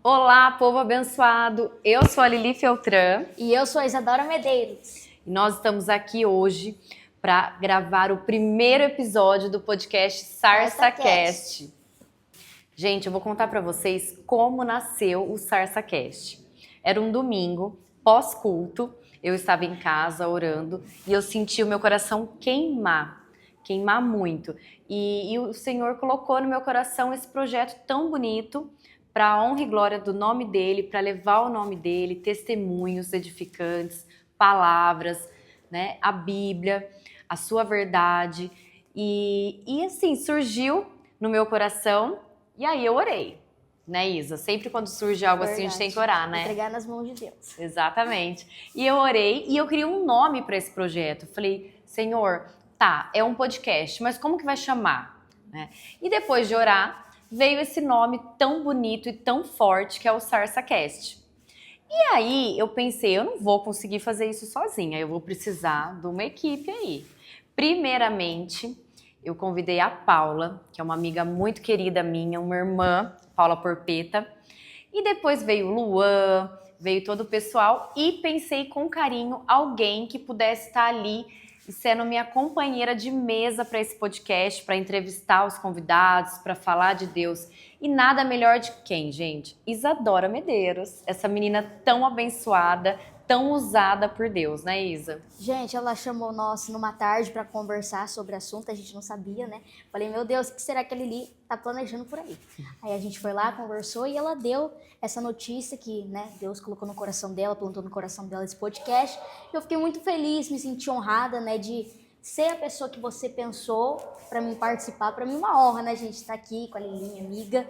Olá, povo abençoado! Eu sou a Lili Feltran E eu sou a Isadora Medeiros. e nós estamos aqui hoje para gravar o primeiro episódio do podcast SarsaCast. Gente, eu vou contar para vocês como nasceu o SarsaCast. Era um domingo, pós-culto, eu estava em casa orando e eu senti o meu coração queimar muito. E o Senhor colocou no meu coração esse projeto tão bonito para a honra e glória do nome dele, para levar o nome dele, testemunhos edificantes, palavras, né, a Bíblia, a sua verdade. E assim, surgiu no meu coração e aí eu orei, né, Isa? Sempre quando surge algo assim, a gente tem que orar, né? Entregar nas mãos de Deus. Exatamente. E eu orei e eu queria um nome para esse projeto. Eu falei, Senhor, tá, é um podcast, mas como que vai chamar? Né? E depois de orar, veio esse nome tão bonito e tão forte que é o SarsaCast. E aí eu pensei, eu não vou conseguir fazer isso sozinha, eu vou precisar de uma equipe aí. Primeiramente, eu convidei a Paula, que é uma amiga muito querida minha, uma irmã, Paula Porpeta. E depois veio o Luan, veio todo o pessoal e pensei com carinho alguém que pudesse estar ali sendo minha companheira de mesa para esse podcast, para entrevistar os convidados, para falar de Deus. E nada melhor de quem, gente? Isadora Medeiros, essa menina tão abençoada, tão usada por Deus, né, Isa? Gente, ela chamou nós numa tarde para conversar sobre o assunto, a gente não sabia, né? Falei, meu Deus, o que será que a Lili tá planejando por aí? Aí a gente foi lá, conversou e ela deu essa notícia que, né, Deus colocou no coração dela, plantou no coração dela esse podcast. Eu fiquei muito feliz, me senti honrada, né, de ser a pessoa que você pensou para mim participar. Para mim uma honra, né, gente, estar aqui com a Lili, minha amiga.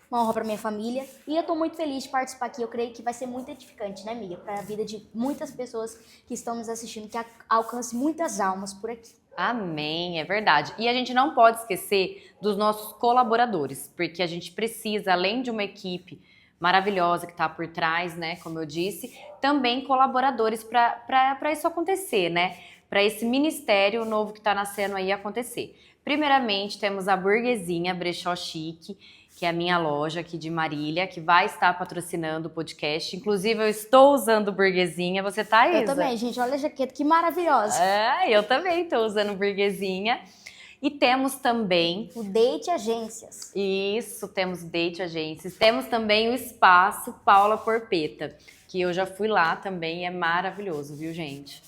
Uma honra para minha família. E eu tô muito feliz de participar aqui. Eu creio que vai ser muito edificante, né, amiga? Para a vida de muitas pessoas que estão nos assistindo, que alcance muitas almas por aqui. Amém, é verdade. E a gente não pode esquecer dos nossos colaboradores, porque a gente precisa, além de uma equipe maravilhosa que está por trás, né, como eu disse, também colaboradores para isso acontecer, né? Para esse ministério novo que está nascendo aí acontecer. Primeiramente, temos a Burguesinha Brechó Chique, que é a minha loja aqui de Marília, que vai estar patrocinando o podcast. Inclusive, eu estou usando Burguesinha. Você tá, Isa? Eu também, gente. Olha a jaqueta, que maravilhosa. É, eu também estou usando Burguesinha. E temos também... O Date Agências. Isso, temos Date Agências. Temos também o Espaço Paula Porpeta, que eu já fui lá também, é maravilhoso, viu, gente?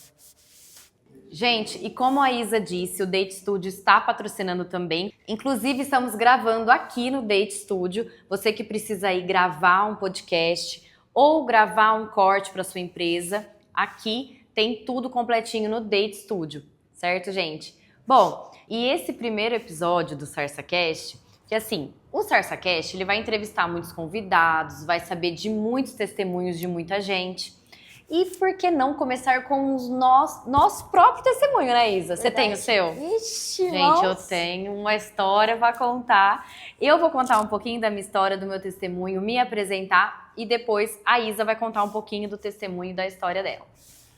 Gente, e como a Isa disse, o Date Studio está patrocinando também. Inclusive, estamos gravando aqui no Date Studio. Você que precisa ir gravar um podcast ou gravar um corte para sua empresa, aqui tem tudo completinho no Date Studio, certo, gente? Bom, e esse primeiro episódio do SarsaCast, que assim, o SarsaCast, ele vai entrevistar muitos convidados, vai saber de muitos testemunhos de muita gente. E por que não começar com os nosso próprio testemunho, né, Isa? Você tem o seu? Ixi, Gente, nossa. eu tenho uma história para contar. Eu vou contar um pouquinho da minha história, do meu testemunho, me apresentar e depois a Isa vai contar um pouquinho do testemunho da história dela.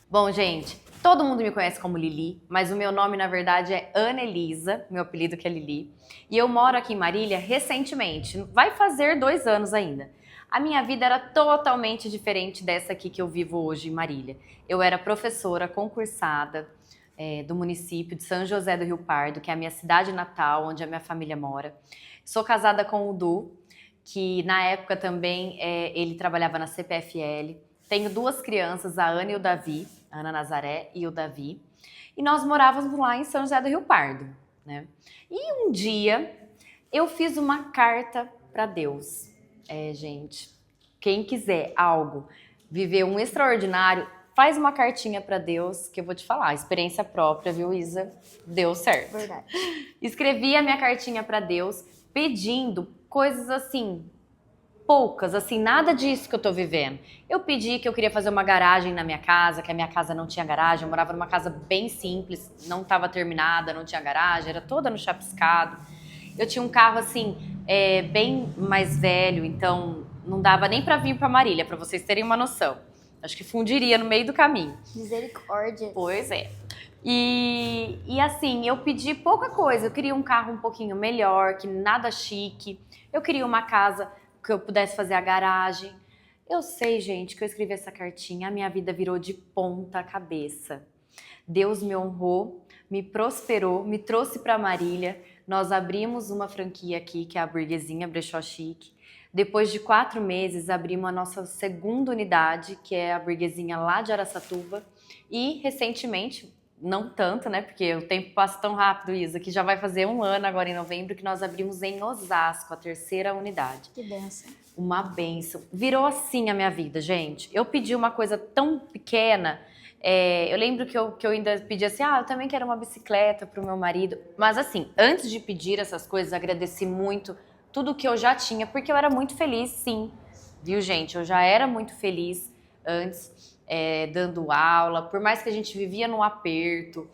Bom, gente, todo mundo me conhece como Lili, mas o meu nome, na verdade, é Ana Elisa, meu apelido que é Lili. E eu moro aqui em Marília recentemente, vai fazer 2 anos ainda. A minha vida era totalmente diferente dessa aqui que eu vivo hoje em Marília. Eu era professora concursada do município de São José do Rio Pardo, que é a minha cidade natal, onde a minha família mora. Sou casada com o Du, que na época também ele trabalhava na CPFL. Tenho 2 crianças, a Ana e o Davi, a Ana Nazaré e o Davi. E nós morávamos lá em São José do Rio Pardo, né? E um dia eu fiz uma carta para Deus. Gente, quem quiser algo, viver um extraordinário, faz uma cartinha para Deus, que eu vou te falar, experiência própria, viu, Isa? Deu certo. Verdade. Escrevi a minha cartinha para Deus, pedindo coisas assim, poucas, assim, nada disso que eu tô vivendo. Eu pedi que eu queria fazer uma garagem na minha casa, que a minha casa não tinha garagem, eu morava numa casa bem simples, não estava terminada, não tinha garagem, era toda no chapiscado. Eu tinha um carro, assim, bem mais velho, então não dava nem para vir para Marília, para vocês terem uma noção. Acho que fundiria no meio do caminho. Misericórdia. Pois é. E assim, eu pedi pouca coisa. Eu queria um carro um pouquinho melhor, que nada chique. Eu queria uma casa que eu pudesse fazer a garagem. Eu sei, gente, que eu escrevi essa cartinha, a minha vida virou de ponta cabeça. Deus me honrou, me prosperou, me trouxe para Marília. Nós abrimos uma franquia aqui, que é a Burguesinha Brechó Chique. Depois de 4 meses, abrimos a nossa segunda unidade, que é a Burguesinha lá de Araçatuba. E, recentemente, não tanto, né? Porque o tempo passa tão rápido, Isa, que já vai fazer 1 ano agora em novembro, que nós abrimos em Osasco, a 3ª unidade. Que benção. Uma benção. Virou assim a minha vida, gente. Eu pedi uma coisa tão pequena. Eu lembro que eu ainda pedi assim, eu também quero uma bicicleta pro meu marido. Mas assim, antes de pedir essas coisas, agradeci muito tudo que eu já tinha, porque eu era muito feliz, sim. Viu, gente? Eu já era muito feliz antes, dando aula. Por mais que a gente vivia num aperto,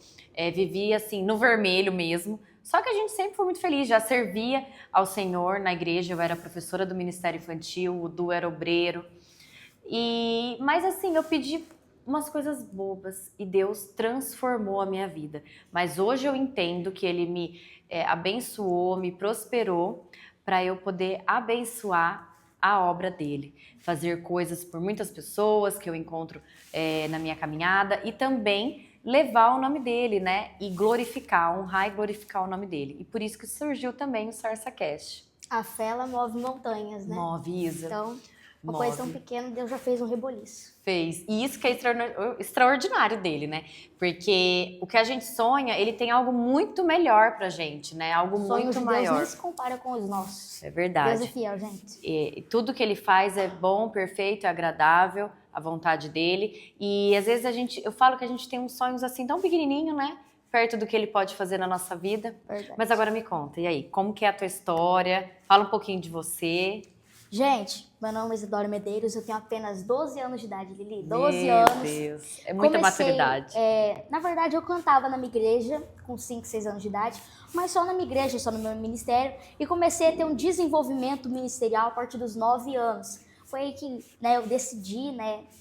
vivia assim, no vermelho mesmo. Só que a gente sempre foi muito feliz, já servia ao Senhor na igreja. Eu era professora do Ministério Infantil, o Du era obreiro. Mas assim, eu pedi umas coisas bobas e Deus transformou a minha vida. Mas hoje eu entendo que Ele me abençoou, me prosperou para eu poder abençoar a obra dele. Fazer coisas por muitas pessoas que eu encontro na minha caminhada e também levar o nome dele, né? E glorificar, honrar e glorificar o nome dele. E por isso que surgiu também o SarsaCast. A fé, ela move montanhas, né? Move, Isa. Então, uma coisa tão pequena, Deus já fez um reboliço. Fez. E isso que é extraordinário dele, né? Porque o que a gente sonha, ele tem algo muito melhor pra gente, né? Algo muito maior. Deus nem se compara com os nossos. É verdade. Deus é fiel, gente. E tudo que ele faz é bom, perfeito, é agradável, a vontade dele. E às vezes eu falo que a gente tem uns sonhos assim tão pequenininho, né? Perto do que ele pode fazer na nossa vida. Verdade. Mas agora me conta, e aí? Como que é a tua história? Fala um pouquinho de você. Gente, meu nome é Isidora Medeiros, eu tenho apenas 12 anos de idade, Lili. 12 anos. Meu Deus, é muita maturidade. Na verdade, eu cantava na minha igreja com 5, 6 anos de idade, mas só na minha igreja, só no meu ministério, e comecei a ter um desenvolvimento ministerial a partir dos 9 anos. Foi aí que eu decidi,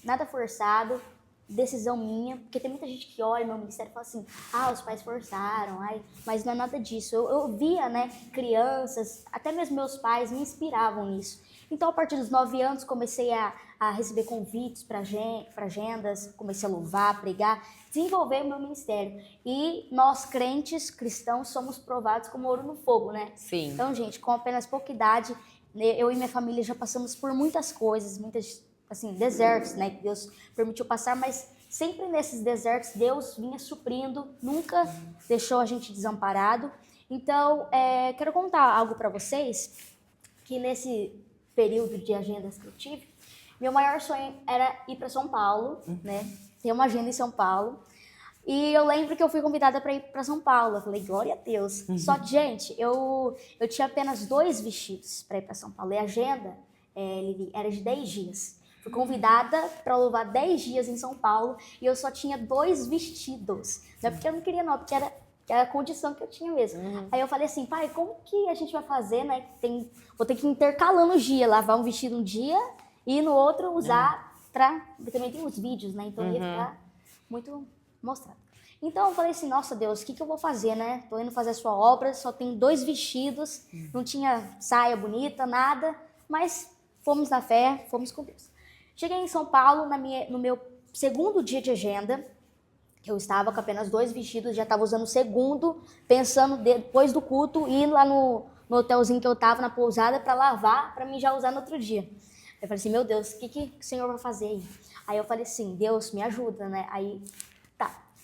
nada forçado, decisão minha, porque tem muita gente que olha meu ministério e fala assim, os pais forçaram, mas não é nada disso. Eu via, crianças, até mesmo meus pais me inspiravam nisso. Então, a partir dos 9 anos, comecei a receber convites para agendas, comecei a louvar, pregar, desenvolver o meu ministério. E nós, crentes, cristãos, somos provados como ouro no fogo, né? Sim. Então, gente, com apenas pouca idade, eu e minha família já passamos por muitas coisas, muitos desertos, que Deus permitiu passar, mas sempre nesses desertos Deus vinha suprindo, nunca deixou a gente desamparado. Então, quero contar algo para vocês, que nesse período de agendas que eu tive, meu maior sonho era ir para São Paulo, ter uma agenda em São Paulo. E eu lembro que eu fui convidada para ir para São Paulo. Eu falei, glória a Deus. Só que, gente, eu tinha apenas 2 vestidos para ir para São Paulo. E a agenda era de 10 dias. Fui convidada para louvar 10 dias em São Paulo e eu só tinha 2 vestidos. Não é porque eu não queria, não, porque era a condição que eu tinha mesmo. Aí eu falei assim, pai, como que a gente vai fazer, vou ter que ir intercalando os dias, lavar um vestido um dia e no outro usar também tem os vídeos, então ia ficar muito mostrado. Então eu falei assim, nossa Deus, o que eu vou fazer, Tô indo fazer a sua obra, só tenho 2 vestidos, não tinha saia bonita, nada, mas fomos na fé, fomos com Deus. Cheguei em São Paulo, no meu segundo dia de agenda, que eu estava com apenas 2 vestidos, já estava usando o segundo, pensando depois do culto, ir lá no hotelzinho que eu estava, na pousada, para lavar, para mim já usar no outro dia. Eu falei assim, meu Deus, o que o Senhor vai fazer aí? Aí eu falei assim, Deus, me ajuda, Aí,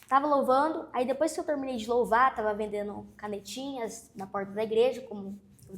tava louvando, aí depois que eu terminei de louvar, tava vendendo canetinhas na porta da igreja, como eu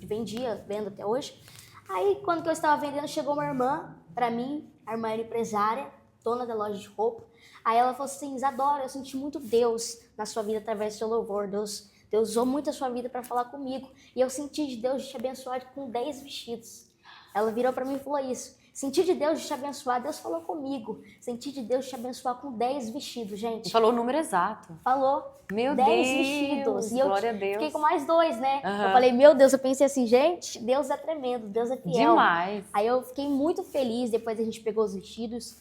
vendo até hoje. Aí, quando que eu estava vendendo, chegou uma irmã para mim, a irmã era empresária, dona da loja de roupa. Aí ela falou assim, Isadora, eu senti muito Deus na sua vida através do seu louvor. Deus usou muito a sua vida para falar comigo. E eu senti de Deus de te abençoar com 10 vestidos. Ela virou para mim e falou isso. Senti de Deus de te abençoar, Deus falou comigo. Senti de Deus de te abençoar com 10 vestidos, gente. Falou o número exato. Falou. Meu 10 Deus, vestidos. E glória a Deus. Fiquei com mais 2, Eu falei, meu Deus, eu pensei assim, gente, Deus é tremendo, Deus é fiel. Demais. Aí eu fiquei muito feliz, depois a gente pegou os vestidos.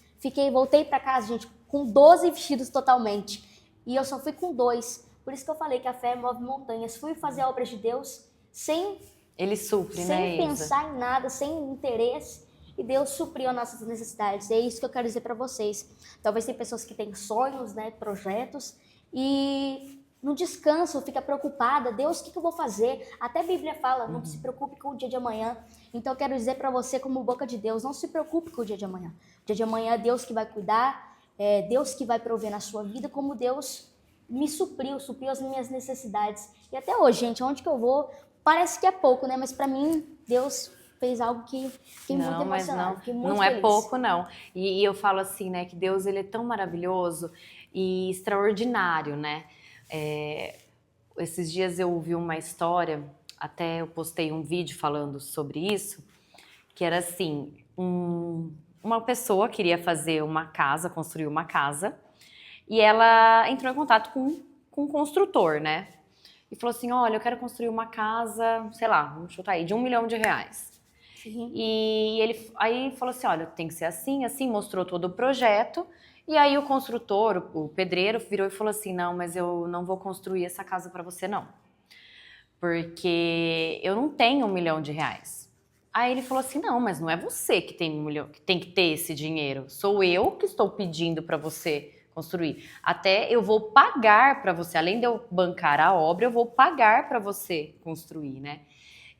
Voltei para casa, gente, com 12 vestidos totalmente. E eu só fui com 2. Por isso que eu falei que a fé move montanhas. Fui fazer a obra de Deus sem Ele supre, né, sem Isa? pensar em nada, sem interesse. E Deus supriu as nossas necessidades. É isso que eu quero dizer para vocês. Talvez tem pessoas que têm sonhos, né, projetos, e não descansam, fica preocupada. Deus, o que eu vou fazer? Até a Bíblia fala, não se preocupe com o dia de amanhã. Então eu quero dizer para você, como boca de Deus, não se preocupe com o dia de amanhã. O dia de amanhã é Deus que vai cuidar, é Deus que vai prover na sua vida, como Deus me supriu as minhas necessidades. E até hoje, gente, onde que eu vou, parece que é pouco, né? Mas para mim, Deus fez algo que fiquei muito emocionada, fiquei muito não feliz. é pouco, não. E eu falo assim, né, que Deus, ele é tão maravilhoso e extraordinário, né? Esses dias eu ouvi uma história, até eu postei um vídeo falando sobre isso, que era assim, uma pessoa queria fazer uma casa, construir uma casa, e ela entrou em contato com um construtor, né? E falou assim, olha, eu quero construir uma casa, sei lá, vamos chutar aí, de R$1 milhão. Sim. E ele aí falou assim, olha, tem que ser assim, assim, mostrou todo o projeto. E aí o construtor, o pedreiro, virou e falou assim, não, mas eu não vou construir essa casa para você, não. Porque eu não tenho R$1 milhão. Aí ele falou assim, não, mas não é você que tem 1 milhão, que tem que ter esse dinheiro. Sou eu que estou pedindo para você construir. Até eu vou pagar para você, além de eu bancar a obra, eu vou pagar para você construir, né?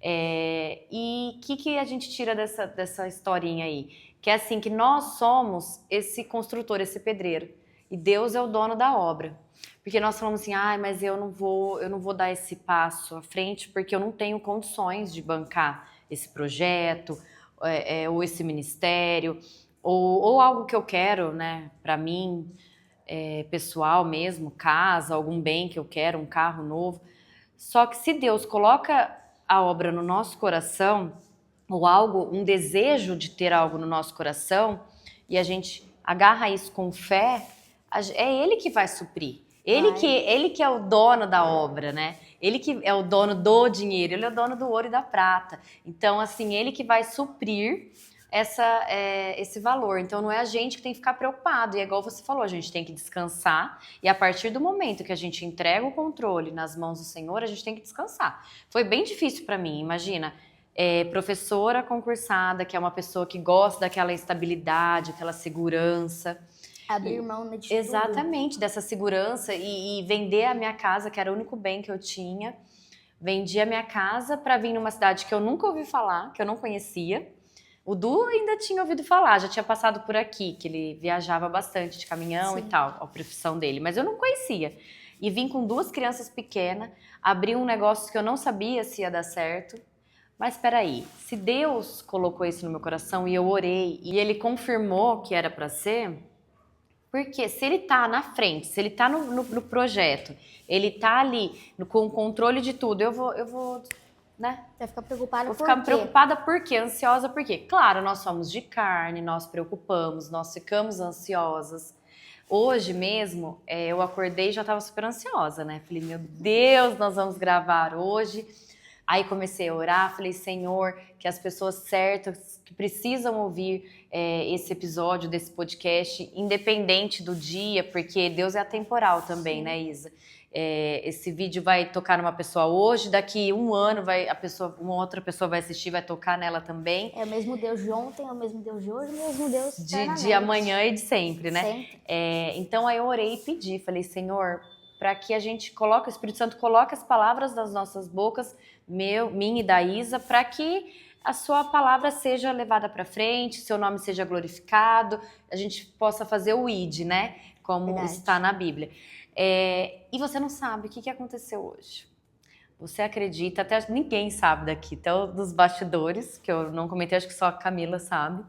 E o que a gente tira dessa historinha aí? Que é assim, que nós somos esse construtor, esse pedreiro. E Deus é o dono da obra. Porque nós falamos assim, mas eu não vou dar esse passo à frente porque eu não tenho condições de bancar esse projeto, ou esse ministério, ou algo que eu quero, né, para mim, pessoal mesmo, casa, algum bem que eu quero, um carro novo. Só que se Deus coloca a obra no nosso coração, ou algo, um desejo de ter algo no nosso coração, e a gente agarra isso com fé, é Ele que vai suprir. Ele que é o dono da obra, né? Ele que é o dono do dinheiro, Ele é o dono do ouro e da prata. Então, assim, Ele que vai suprir esse valor. Então, não é a gente que tem que ficar preocupado. E é igual você falou, a gente tem que descansar. E a partir do momento que a gente entrega o controle nas mãos do Senhor, a gente tem que descansar. Foi bem difícil para mim, imagina. Professora concursada, que é uma pessoa que gosta daquela estabilidade, aquela segurança. Abrir mão de tudo. Exatamente, dessa segurança e vender a minha casa, que era o único bem que eu tinha. Vendi a minha casa para vir numa cidade que eu nunca ouvi falar, que eu não conhecia. O Du ainda tinha ouvido falar, já tinha passado por aqui, que ele viajava bastante de caminhão. Sim. E tal, a profissão dele, mas eu não conhecia. E vim com 2 crianças pequenas, abri um negócio que eu não sabia se ia dar certo. Mas espera aí, se Deus colocou isso no meu coração e eu orei e Ele confirmou que era para ser, porque se Ele tá na frente, se Ele tá no projeto, Ele tá ali com o controle de tudo, eu vou, né? Vai ficar preocupada Vou por ficar quê? preocupada por quê? Ansiosa por quê? Claro, nós somos de carne, nós preocupamos, nós ficamos ansiosas. Hoje mesmo, eu acordei e já estava super ansiosa, né? Falei, meu Deus, nós vamos gravar hoje. Aí comecei a orar, falei, Senhor, que as pessoas certas que precisam ouvir esse episódio desse podcast, independente do dia, porque Deus é atemporal também, sim, né, Isa? Esse vídeo vai tocar numa pessoa hoje, daqui 1 ano uma outra pessoa vai assistir, vai tocar nela também. É o mesmo Deus de ontem, é o mesmo Deus de hoje, é o mesmo Deus de amanhã e de sempre, né? Sempre. Então aí eu orei e pedi, falei, Senhor, para que a gente coloque, o Espírito Santo coloque as palavras das nossas bocas, minha e da Isa, para que a sua palavra seja levada para frente, seu nome seja glorificado, a gente possa fazer o ID, né? Como verdade, está na Bíblia. E você não sabe o que aconteceu hoje. Você acredita, até ninguém sabe daqui, até dos bastidores, que eu não comentei, acho que só a Camila sabe.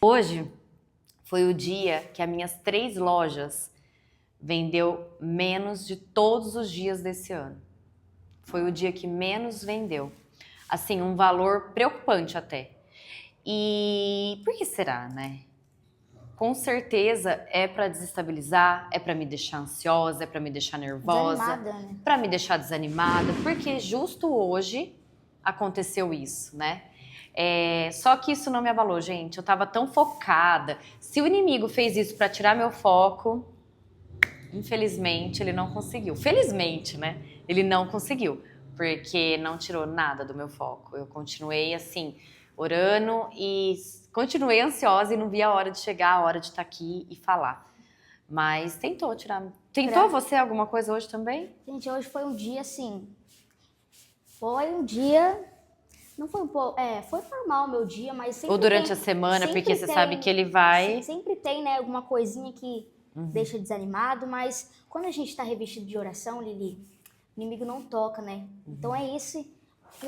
Hoje foi o dia que as minhas 3 lojas vendeu menos de todos os dias desse ano. Foi o dia que menos vendeu. Assim, um valor preocupante até. E por que será, né? Com certeza é para desestabilizar, é para me deixar ansiosa, é para me deixar nervosa, desanimada, né? Para me deixar desanimada, porque justo hoje aconteceu isso, né? Só que isso não me abalou, gente. Eu tava tão focada. Se o inimigo fez isso para tirar meu foco, infelizmente, ele não conseguiu. Felizmente, né? Ele não conseguiu. porque não tirou nada do meu foco. Eu continuei assim, orando e continuei ansiosa e não via a hora de chegar, a hora de estar aqui e falar. Mas tentou tirar. Tentou você alguma coisa hoje também? Gente, hoje foi um dia assim. Foi um dia. Não foi um pouco. Foi normal o meu dia, mas sempre. Ou durante tem, a semana, porque você tem, sabe que ele vai. Sempre tem, né, alguma coisinha que deixa desanimado, mas quando a gente está revestido de oração, Lili, o inimigo não toca, né? Então é esse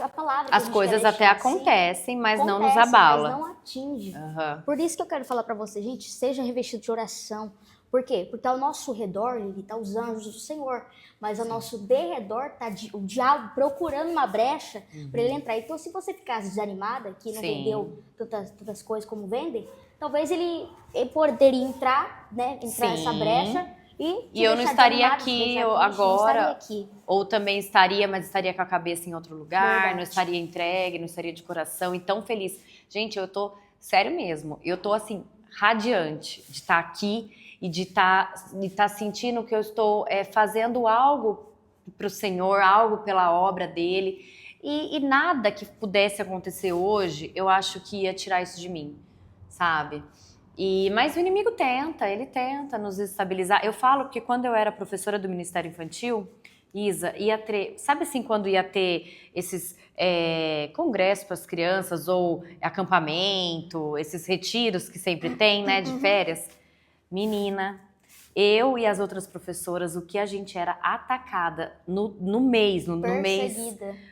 a palavra que a As gente coisas quer até deixar, acontecem, mas não nos acontece, abala. mas não atinge. Uhum. Por isso que eu quero falar para você, gente, seja revestido de oração. Por quê? Porque ao nosso redor, Lili, tá os anjos do Senhor, mas ao nosso derredor tá o diabo procurando uma brecha para ele entrar. Então, se você ficasse desanimada, que não vendeu tantas coisas como vendem, talvez ele poderia entrar, né? Entrar nessa brecha e eu não estaria aqui agora, não estaria aqui. Ou também estaria, mas estaria com a cabeça em outro lugar, Verdade. não estaria entregue, não estaria de coração e tão feliz. Gente, eu tô, sério mesmo, eu tô assim, radiante de estar aqui e de estar sentindo que eu estou fazendo algo para o Senhor, algo pela obra dele. E nada que pudesse acontecer hoje, eu acho que ia tirar isso de mim, sabe? Mas o inimigo ele tenta nos estabilizar. Eu falo porque quando eu era professora do Ministério Infantil, Isa, sabe assim, quando ia ter esses congressos para as crianças ou acampamento, esses retiros que sempre tem, né, de férias? Menina, eu e as outras professoras, o que a gente era atacada no mês,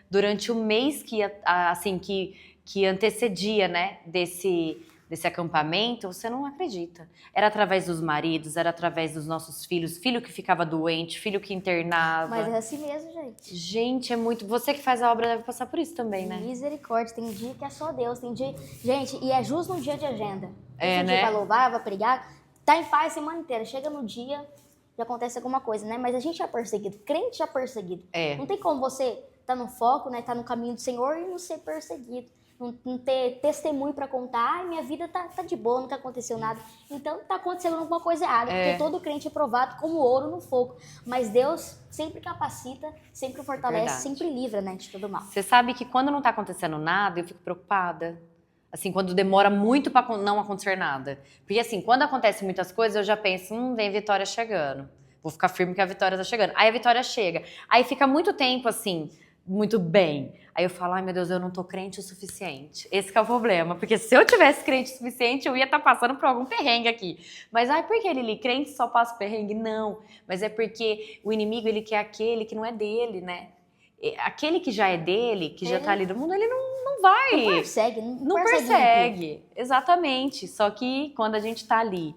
durante o mês que antecedia, né, desse acampamento, você não acredita. Era através dos maridos, era através dos nossos filhos, filho que ficava doente, filho que internava. Mas é assim mesmo, gente. Gente, é muito... Você que faz a obra deve passar por isso também, né? Misericórdia, tem dia que é só Deus, tem dia... Gente, e é justo no dia de agenda. Né? Dia vai louvar, vai pregar, tá em paz a semana inteira. Chega no dia, já acontece alguma coisa, né? Mas a gente é perseguido, crente é perseguido. Não tem como você tá no foco, né? Tá no caminho do Senhor e não ser perseguido. Não ter testemunho para contar, ai, minha vida tá de boa, nunca aconteceu nada. Então tá acontecendo alguma coisa errada, porque todo crente é provado como ouro no fogo. Mas Deus sempre capacita, sempre fortalece, sempre livra, né, de todo mal. Você sabe que quando não tá acontecendo nada, eu fico preocupada. Assim, quando demora muito para não acontecer nada. Porque assim, quando acontecem muitas coisas, eu já penso, vem vitória chegando. Vou ficar firme que a vitória tá chegando. Aí a vitória chega. Aí fica muito tempo assim, muito bem. Aí eu falo, ai meu Deus, eu não tô crente o suficiente. Esse que é o problema, porque se eu tivesse crente o suficiente, eu ia estar passando por algum perrengue aqui. Mas por que Lili, crente só passa perrengue? Não, mas é porque o inimigo, ele quer aquele que não é dele, né? Aquele que já é dele, que já tá ali do mundo, ele não vai. Não persegue, não persegue. Exatamente. Só que quando a gente tá ali,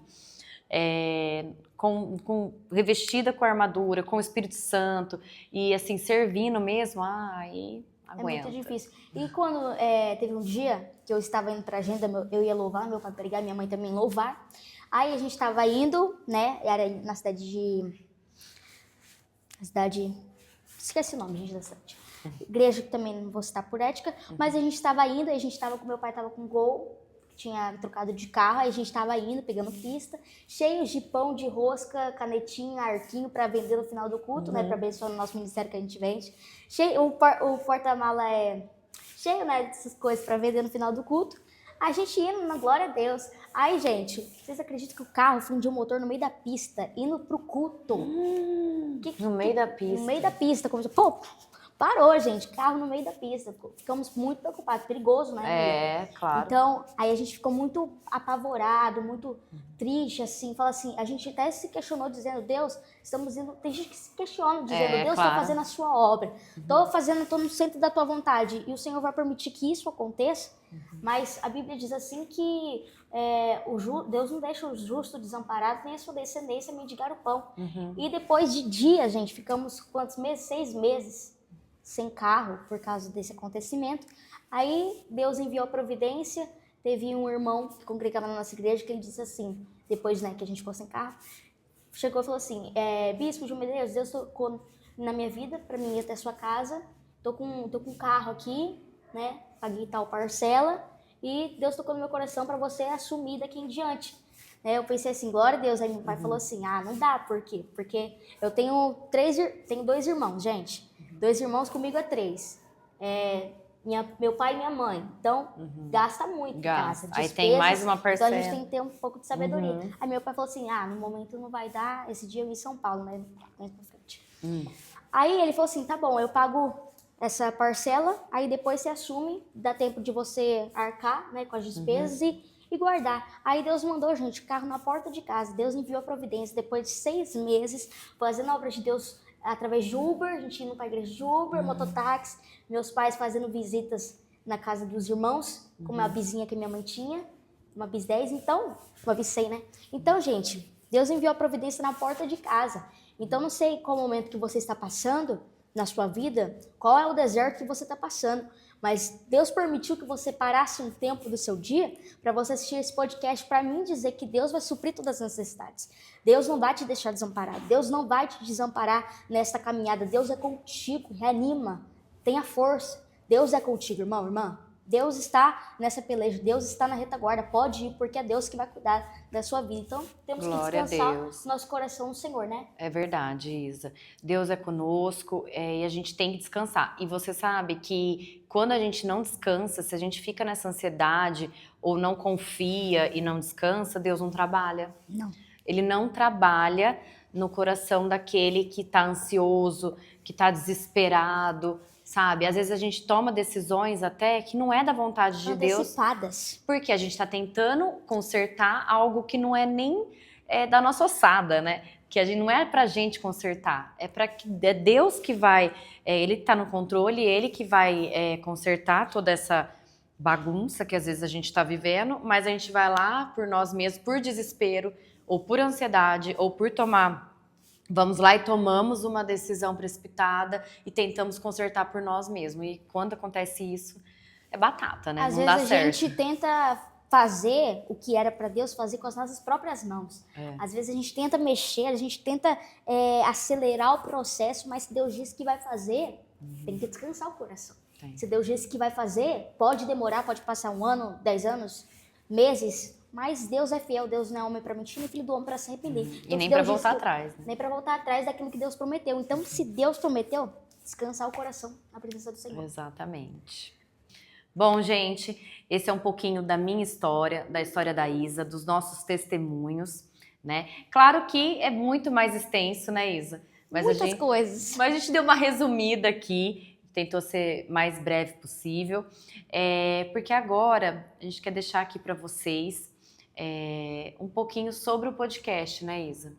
revestida com a armadura, com o Espírito Santo e assim, servindo mesmo, aí aguenta. É muito difícil. E quando teve um dia que eu estava indo pra agenda, eu ia louvar, meu pai pregar, minha mãe também louvar. Aí a gente estava indo, né, era na cidade esqueci o nome, gente, da cidade. Igreja que também não vou citar por ética, mas a gente estava indo, meu pai estava com um Gol, tinha trocado de carro, aí a gente estava indo, pegando pista, cheios de pão, de rosca, canetinha, arquinho para vender no final do culto, né, para abençoar no nosso ministério que a gente vende. O porta-mala cheio, né, dessas coisas para vender no final do culto. A gente indo na glória a Deus. Aí, gente, vocês acreditam que o carro fundiu o motor no meio da pista, indo pro culto? No meio da pista? No meio da pista, começou, parou, gente, carro no meio da pista. Ficamos muito preocupados, perigoso, né? Claro. Então, aí a gente ficou muito apavorado, muito triste, assim. Fala assim, a gente até se questionou, dizendo, Deus, estamos indo... Tem gente que se questiona, dizendo, Deus, estou fazendo a sua obra. Estou no centro da tua vontade. E o Senhor vai permitir que isso aconteça. Mas a Bíblia diz assim que Deus não deixa o justo desamparado, nem a sua descendência mendigar o pão. E depois de dias, gente, ficamos quantos meses? 6 meses sem carro por causa desse acontecimento. Aí Deus enviou a providência. Teve um irmão que congregava na nossa igreja que ele disse assim, depois, né, que a gente ficou sem carro, chegou e falou assim, Bispo de Medeiros, Deus tocou na minha vida para mim ir até a sua casa, tô com um carro aqui, né, paguei tal parcela e Deus tocou no meu coração para você assumir daqui em diante. Eu pensei assim, glória a Deus. Aí meu pai falou assim, não dá, por quê? Porque eu tenho 2 irmãos, gente. 2 irmãos, comigo é 3. Meu pai e minha mãe. Então, gasta muito em casa. Aí tem mais uma Então, a parcela. gente tem que ter um pouco de sabedoria. Aí meu pai falou assim, no momento não vai dar. Esse dia eu ia em São Paulo, né? Mais pra frente. Aí ele falou assim, tá bom, eu pago essa parcela, aí depois você assume, dá tempo de você arcar, né, com as despesas e guardar. Aí Deus mandou, gente, carro na porta de casa. Deus enviou a providência. Depois de 6 meses, fazendo a obra de Deus através de Uber, a gente indo para a igreja de Uber, mototáxi, meus pais fazendo visitas na casa dos irmãos, com uma bizinha que minha mãe tinha, uma bis 10, então, uma bis 100, né? Então, gente, Deus enviou a providência na porta de casa. Então, não sei qual momento que você está passando na sua vida, qual é o deserto que você está passando, mas Deus permitiu que você parasse um tempo do seu dia para você assistir esse podcast para mim dizer que Deus vai suprir todas as necessidades. Deus não vai te deixar desamparado. Deus não vai te desamparar nesta caminhada. Deus é contigo. Reanima. Tenha força. Deus é contigo, irmão, irmã. Deus está nessa peleja. Deus está na retaguarda. Pode ir, porque é Deus que vai cuidar da sua vida. Então, temos Glória que descansar a Deus. nosso coração no Senhor, né? É verdade, Isa. Deus é conosco e a gente tem que descansar. E você sabe que quando a gente não descansa, se a gente fica nessa ansiedade ou não confia e não descansa, Deus não trabalha. Não. Ele não trabalha no coração daquele que está ansioso, que está desesperado, sabe? Às vezes a gente toma decisões até que não é da vontade de Deus. Antecipadas. Porque a gente está tentando consertar algo que não é nem da nossa ossada, né? Que a gente não é pra gente consertar, é Deus que vai, Ele está no controle, Ele que vai consertar toda essa bagunça que às vezes a gente está vivendo, mas a gente vai lá por nós mesmos, por desespero, ou por ansiedade, ou por vamos lá e tomamos uma decisão precipitada e tentamos consertar por nós mesmos. E quando acontece isso, é batata, né? Às não vezes dá certo. A gente tenta fazer o que era para Deus fazer com as nossas próprias mãos. Às vezes a gente tenta mexer, a gente tenta acelerar o processo, mas se Deus disse que vai fazer, tem que descansar o coração. Se Deus disse que vai fazer, pode demorar, pode passar 1 ano, 10 anos, meses, mas Deus é fiel, Deus não é homem para mentir, nem filho do homem para se arrepender. Então, e nem para voltar atrás. Né? Nem para voltar atrás daquilo que Deus prometeu. Então, se Deus prometeu, descansar o coração na presença do Senhor. Exatamente. Bom, gente, esse é um pouquinho da minha história, da história da Isa, dos nossos testemunhos, né? Claro que é muito mais extenso, né, Isa? Mas muitas coisas. Mas a gente deu uma resumida aqui, tentou ser mais breve possível, porque agora a gente quer deixar aqui para vocês um pouquinho sobre o podcast, né, Isa?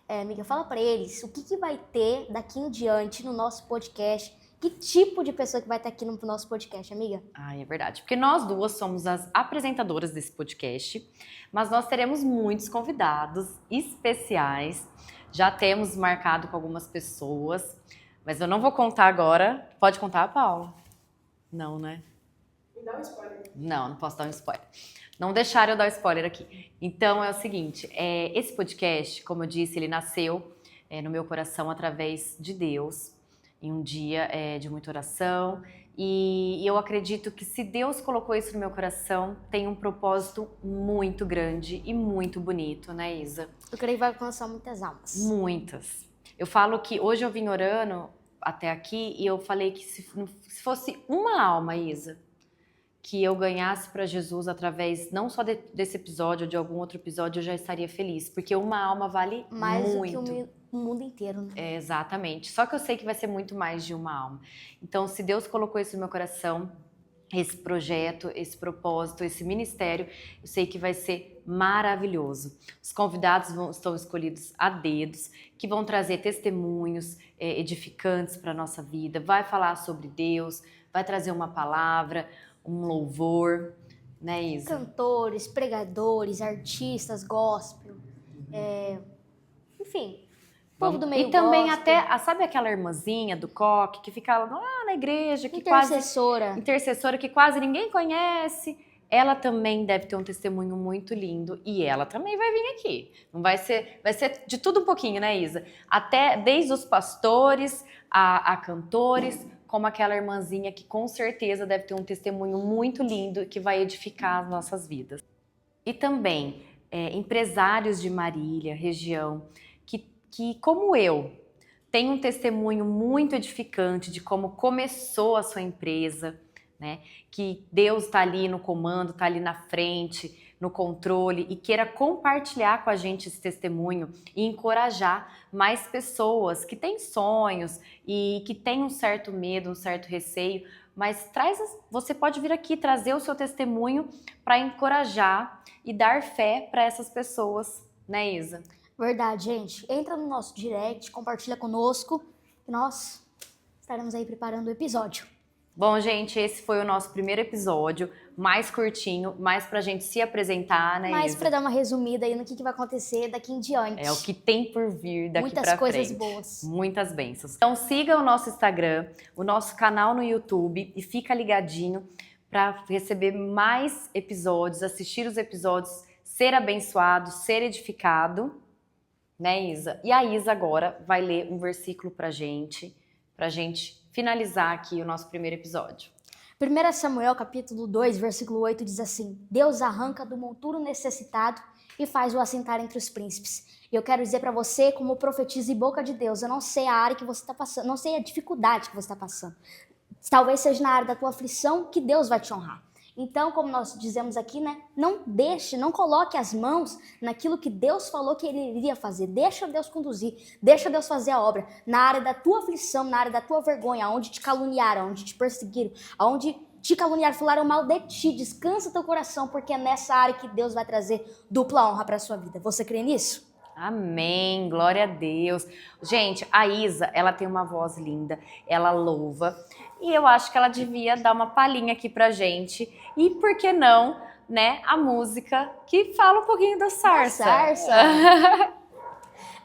Amiga, fala para eles o que vai ter daqui em diante no nosso podcast. Que tipo de pessoa que vai estar aqui no nosso podcast, amiga? É verdade. Porque nós duas somos as apresentadoras desse podcast, mas nós teremos muitos convidados especiais. Já temos marcado com algumas pessoas, mas eu não vou contar agora. Pode contar, Paula? Não, né? Me dá um spoiler. Não posso dar um spoiler. Não deixaram eu dar spoiler aqui. Então é o seguinte, esse podcast, como eu disse, ele nasceu no meu coração através de Deus, em um dia de muita oração, e eu acredito que se Deus colocou isso no meu coração, tem um propósito muito grande e muito bonito, né, Isa? Eu creio que vai alcançar muitas almas. Muitas. Eu falo que hoje eu vim orando até aqui e eu falei que se fosse uma alma, Isa, que eu ganhasse para Jesus através não só desse episódio ou de algum outro episódio, eu já estaria feliz, porque uma alma vale mais muito. do que o mundo inteiro, né? Exatamente. Só que eu sei que vai ser muito mais de uma alma. Então, se Deus colocou isso no meu coração, esse projeto, esse propósito, esse ministério, eu sei que vai ser maravilhoso. Os convidados estão escolhidos a dedos, que vão trazer testemunhos edificantes para a nossa vida, vai falar sobre Deus, vai trazer uma palavra, um louvor, né, Isa? Cantores, pregadores, artistas, gospel, enfim, povo do meio E também gospel. até, sabe aquela irmãzinha do coque que fica lá na igreja, que intercessora, que quase ninguém conhece, ela também deve ter um testemunho muito lindo e ela também vai vir aqui. Não vai ser de tudo um pouquinho, né, Isa? Até desde os pastores a cantores, como aquela irmãzinha que com certeza deve ter um testemunho muito lindo que vai edificar as nossas vidas. E também empresários de Marília, região, que como eu, tem um testemunho muito edificante de como começou a sua empresa, né? Que Deus está ali no comando, está ali na frente, no controle, e queira compartilhar com a gente esse testemunho e encorajar mais pessoas que têm sonhos e que têm um certo medo, um certo receio, mas você pode vir aqui trazer o seu testemunho para encorajar e dar fé para essas pessoas, né, Isa? Verdade, gente. Entra no nosso direct, compartilha conosco e nós estaremos aí preparando o episódio. Bom, gente, esse foi o nosso primeiro episódio, mais curtinho, mais pra gente se apresentar, né, Mas Isa? para dar uma resumida aí no que vai acontecer daqui em diante. É o que tem por vir daqui Muitas pra coisas frente. boas. Muitas bênçãos. Então siga o nosso Instagram, o nosso canal no YouTube e fica ligadinho para receber mais episódios, assistir os episódios, ser abençoado, ser edificado, né, Isa? E a Isa agora vai ler um versículo pra gente finalizar aqui o nosso primeiro episódio. 1 Samuel capítulo 2, versículo 8 diz assim: Deus arranca do monturo necessitado e faz-o assentar entre os príncipes. E eu quero dizer para você, como profetiza e boca de Deus, eu não sei a área que você está passando, não sei a dificuldade que você está passando. Talvez seja na área da tua aflição que Deus vai te honrar. Então, como nós dizemos aqui, né? Não coloque as mãos naquilo que Deus falou que Ele iria fazer. Deixa Deus conduzir, deixa Deus fazer a obra. Na área da tua aflição, na área da tua vergonha, onde te caluniaram, onde te perseguiram, onde te caluniaram, falaram mal de ti, descansa teu coração, porque é nessa área que Deus vai trazer dupla honra para a sua vida. Você crê nisso? Amém, glória a Deus. Gente, a Isa, ela tem uma voz linda, ela louva, e eu acho que ela devia dar uma palhinha aqui pra gente, e por que não, né, a música que fala um pouquinho da sarça.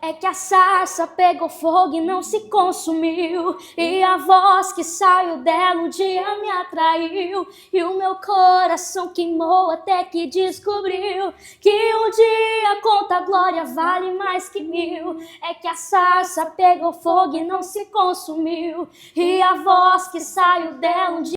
É que a sarça pegou fogo e não se consumiu, e a voz que saiu dela um dia me atraiu, e o meu coração queimou até que descobriu que um dia conta a glória vale mais que 1000. É que a sarça pegou fogo e não se consumiu, e a voz que saiu dela um dia